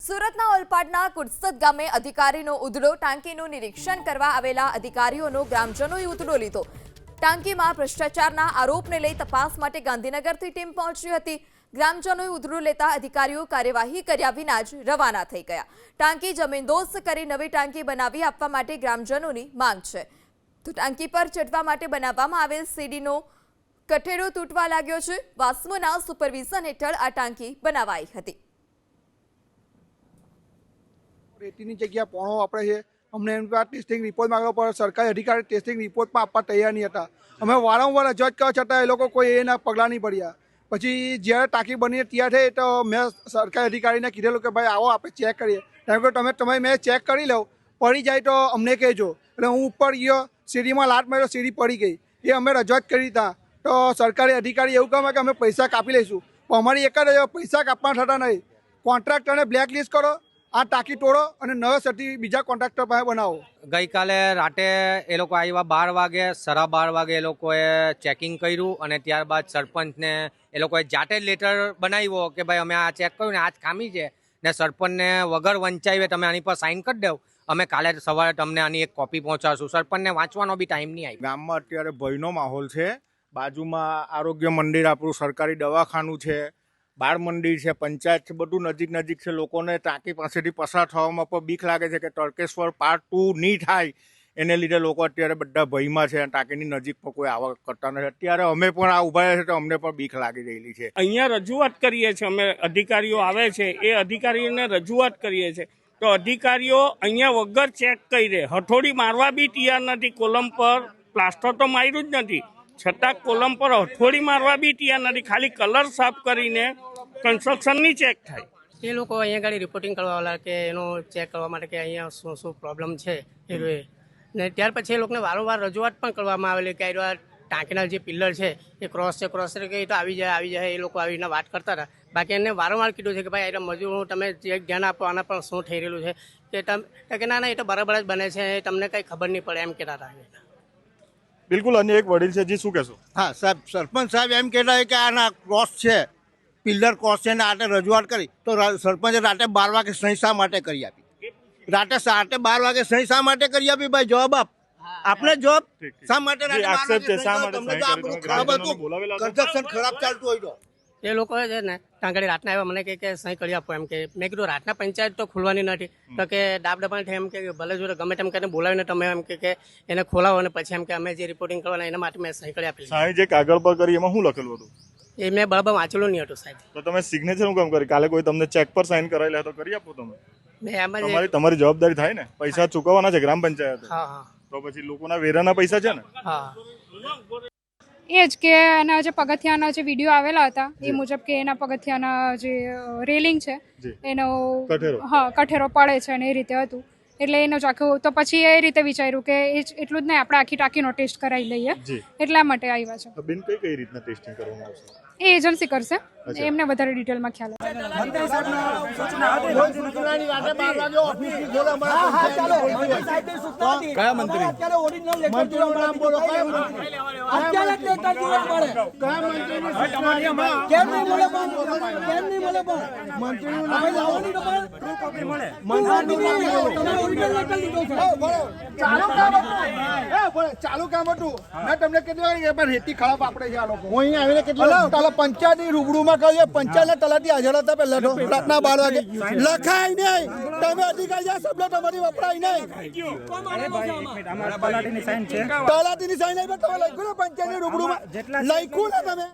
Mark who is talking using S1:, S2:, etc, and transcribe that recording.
S1: સુરતના ઓલપાડના કુડસદ ગામે અધિકારીનો ઉધડો ટાંકીનું નિરીક્ષણ કરવા આવેલા અધિકારીઓનો ગ્રામજનોએ ઉધડો લીધો। ટાંકીમાં ભ્રષ્ટાચારના આરોપને લઈ તપાસ માટે ગાંધીનગરથી ટીમ પહોંચી હતી। ગ્રામજનોએ ઉધડો લેતા અધિકારીઓ કાર્યવાહી કર્યા વિના જ રવાના થઈ ગયા। ટાંકી જમીનદોસ્ત કરી નવી ટાંકી બનાવી આપવા માટે ગ્રામજનોની માંગ છે। તો ટાંકી પર ચડવા માટે બનાવવામાં આવેલ સીડીનો કઠેરો તૂટવા લાગ્યો છે। વાસ્મોના સુપરવિઝન હેઠળ આ ટાંકી બનાવાઈ હતી।
S2: રેતીની જગ્યા પોણો વાપરે છે। અમને એમ ટેસ્ટિંગ રિપોર્ટ માંગવા પર સરકારી અધિકારી ટેસ્ટિંગ રિપોર્ટમાં આપવા તૈયાર નહીં હતા। અમે વારંવાર રજૂઆત કરવા છતાં એ લોકો કોઈ એના પગલાં નહીં ભર્યા। પછી જ્યારે ટાંકી બનીને તૈયાર થઈ તો મેં સરકારી અધિકારીને કીધેલું કે ભાઈ આવો આપણે ચેક કરીએ। કારણ કે તમે મેં ચેક કરી લો, પડી જાય તો અમને કહેજો। એટલે હું ઉપર ગયો, સીડીમાં લાત માર્યો, સીડી પડી ગઈ। એ અમે રજૂઆત કરી હતા તો સરકારી અધિકારી એવું કહે કે અમે પૈસા કાપી લઈશું, પણ અમારી એક જ પૈસા કાપવા થતા નહીં। કોન્ટ્રાક્ટરને બ્લેકલિસ્ટ કરો, આ ટાંકી તોડો અને નવા સર્ટી બીજા કોન્ટ્રાક્ટર પાસે બનાવો।
S3: ગઈકાલે રાતે એ લોકો આવ્યા 12 વાગે, 12:30 વાગે એ લોકોએ ચેકિંગ કર્યું અને ત્યારબાદ સરપંચને એ લોકોએ જાતે જ લેટર બનાવ્યો કે ભાઈ અમે આ ચેક કર્યું ને આ જ ખામી છે ને સરપંચને વગર વંચાવે તમે આની પર સાઇન કરી દો, અમે કાલે સવારે તમને આની એક કોપી પહોંચાડશું। સરપંચને વાંચવાનો બી ટાઈમ નહીં આવ્યો।
S4: ગામમાં અત્યારે ભયનો માહોલ છે। બાજુમાં આરોગ્ય મંદિર, આપણું સરકારી દવાખાનું છે, બાળ મંદિર છે, પંચાયત છે, બધું નજીક છે। લોકોને ટાંકી પાસેથી પસાર થવામાં પણ બીક લાગે છે કે તડકેશ્વર પાર્ટ 2 નહીં થાય, એને લીધે લોકો અત્યારે બધા ભયમાં છે। ટાંકીની નજીક પણ કોઈ આવક કરતા નથી। અત્યારે અમે પણ આ ઉભા છે તો અમને પણ બીક લાગી રહેલી છે।
S5: અહીંયા રજૂઆત કરીએ છીએ અમે, અધિકારીઓ આવે છે એ અધિકારીઓને રજૂઆત કરીએ છીએ તો અધિકારીઓ અહીંયા વગર ચેક કરી હથોડી મારવા બી તૈયાર નથી। કોલમ પર પ્લાસ્ટર તો માર્યું જ નથી, છતાં કોલમ પર હથોડી મારવા બી તૈયાર નથી। ખાલી કલર સાફ કરીને કન્સ્ટ્રક્શનની ચેક થાય।
S6: એ લોકો અહીંયા ગાડી રિપોર્ટિંગ કરવાવાળા કે એનો ચેક કરવા માટે કે અહીંયા શું પ્રોબ્લેમ છે એ ને ત્યાર પછી એ લોકોને વારંવાર રજૂઆત પણ કરવામાં આવેલી કે આ ટાંકીના જે પિલ્લર છે એ ક્રોસ છે કે એ તો આવી જાય એ લોકો આવીને વાત કરતા હતા। બાકી એને વારંવાર કીધું છે કે ભાઈ એટલે મજૂરો તમે જે ધ્યાન આપો, આના પર શું થઈ રહેલું છે કે ના એ તો બરાબર જ બને છે, તમને કંઈ ખબર નહીં પડે એમ કહેતા હતા।
S4: બિલકુલ, અન્ય એક વડીલ છે, જી શું કહેશો?
S7: હા સાહેબ, સરપંચ સાહેબ એમ કહેતા કે આના ક્રોસ છે, પિલ્લર ક્રોસ છે ને રાતે રજૂઆત કરી તો સરપંચે રાતે 12 વાગે સહી શા માટે કરી આપી? રાતે 12 વાગે સહી શા માટે કરી આપી? ભાઈ જવાબ આપ, આપણે જવાબ શા માટે કન્સ્ટ્રક્શન ખરાબ ચાલતું હોય તો
S6: એ લોકો છે ને ત્યાં રાતના આવ્યા મને કે સહી કરી આપો એમ કે મેં કીધું રાતના પંચાયત તો ખુલવાની નથી તો કે દાબદબાણ થાય એમ કે ભલે જો ગમે તેમ કરીને બોલાવીને તમે એમ કે એને ખોલાવો અને પછી એમ કે અમે જે રિપોર્ટિંગ કરવાના એના માટે મેં સહી કરી આપી।
S4: સાહેબ જે કાગળ પર કરી એમાં શું લખેલું હતું?
S6: એ મેં બરાબર વાંચેલું નહીં હતું સાહેબ।
S4: તો તમે સિગ્નેચર શું કામ કરી? કાલે કોઈ તમને ચેક પર સાઇન કરાયેલા તો કરી આપો તમે? તમારી જવાબદારી થાય ને, પૈસા ચૂકવવાના છે ગ્રામ પંચાયત।
S6: હા,
S4: તો પછી લોકોના વેરાના પૈસા છે ને।
S6: હા,
S8: એ જ કે એના જે પગથિયાના જે વિડીયો આવેલા હતા એ મુજબ કે એના પગથિયાના જે રેલિંગ છે એનો કઠેરો પડે છે અને એ રીતે હતું। એટલે એનો જ આખું તો પછી એ રીતે વિચાર્યું કે એટલું જ નહીં, આપણે આખી ટાંકીનો ટેસ્ટ કરાવી લઈએ, એટલા માટે આવ્યા છે।
S4: બેન કઈ રીતના ટેસ્ટિંગ કરવામાં આવશે?
S8: એ એજન્સી કરશે, એમને વધારે ડિટેલમાં ખ્યાલ હશે।
S4: કયા મંત્રી?
S2: ચાલુ કામ હતું મેં તમને કીધું રેતી ખરાબ વાપરે છે આ લોકો। હું અહીંયા આવીને કેટલા પંચાયતની રૂબરૂમાં કહીએ, પંચાયતના તલાટી હાજર હતા પહેલા તો રાતના 12 વાગે લખાય નહીં, તમે અધિકારી શબ્દ તમારી વપરાય નહીં। તલાટીની સાઈન નહીં, તમે લખ્યું ને પંચાયતની રૂબરૂમાં લખ્યું ને તમે